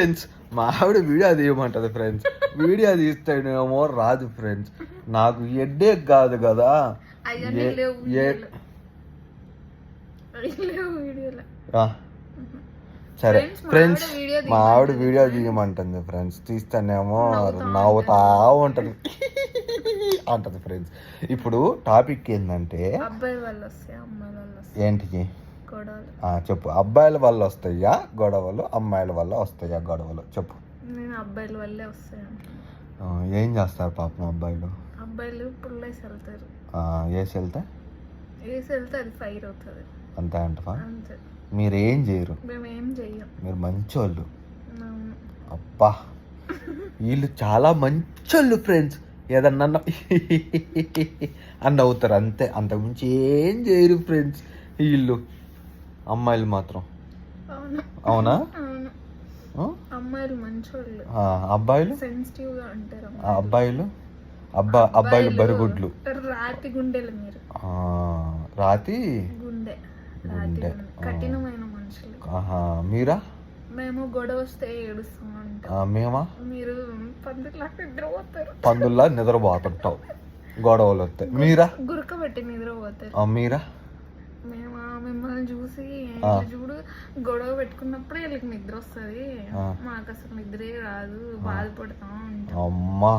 Friends మా ఆవిడ video తీయమంటది friends. Video తీస్తేనేమో రాదు ఫ్రెండ్స్. నాకు ఎడ్డే కాదు కదా. సరే ఫ్రెండ్స్ మా ఆవిడ వీడియో తీయమంటుంది ఫ్రెండ్స్. తీస్తేనేమో నవ్వుతా ఉంటది అంటది ఫ్రెండ్స్. ఇప్పుడు టాపిక్ ఏంటంటే ఏంటికి చెప్పు. అబ్బాయిల వల్ల వస్తాయా గొడవలు, అమ్మాయిల వల్ల వస్తాయా గొడవలు? చెప్పు. అబ్బాయిల వల్లే వస్తాయి. ఏం చేస్తారు పాపం అబ్బాయిలు? అబ్బాయిలు పుల్లేసి వెళ్తారు. వేసి వెళ్తే అది ఫైర్ అవుతుంది. అంతే అంటవా? మీరు ఏం చేయరు, మేమేం చెయ్యం. మీరు మంచోళ్ళు. అబ్బా వీళ్ళు చాలా మంచోళ్ళు ఫ్రెండ్స్. ఏదన్నా అని అవుతారు అంతే, అంతకుమించి ఏం చేయరు ఫ్రెండ్స్ వీళ్ళు. అమ్మాయిలు మాత్రం అవునా? అమ్మాయిలు మంచోళ్ళు, అబ్బాయిలు సెన్సిటివ్ గా ఉంటారు. అబ్బాయిలు బరిగుడ్లు, రాతి గుండెలు. మీరు రాతి గుండె, కఠినమైన మనుషులు. మీరా? మేము గొడవ వస్తే ఏడుస్తాం అంటాం. మేమా? మీరు నిద్రపోతారు. పందుల్లా నిద్రపోతుంటావు గొడవలు వస్తే. మీరా? గురకబెట్టి నిద్రపోతారు. మీరా? మేము మిమ్మల్ని చూసి చూడు గొడవ పెట్టుకున్నప్పుడే వీళ్ళకి నిద్ర వస్తుంది, మాకు అసలు నిద్రే రాదు, బాధపడతా ఉంటాం. అమ్మా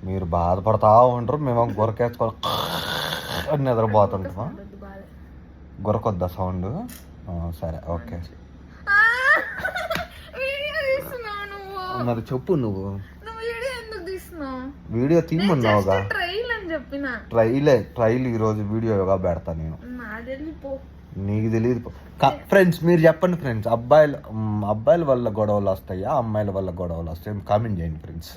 మీరు బాధపడతా ఉంటారు, మేము గురకేసుకొని నిద్రపోతుంటామా? గురకొద్దా సౌండ్? సరే ఓకే. మరి చెప్పు. నువ్వు వీడియో తీయమన్నావుగా. ట్రైల్ ఈరోజు వీడియోగా పెడతా నేను. నీకు తెలియదు ఫ్రెండ్స్. మీరు చెప్పండి ఫ్రెండ్స్, అబ్బాయిల వల్ల గొడవలు వస్తాయా, అమ్మాయిల వల్ల గొడవలు వస్తాయా? కామెంట్ చేయండి ఫ్రెండ్స్.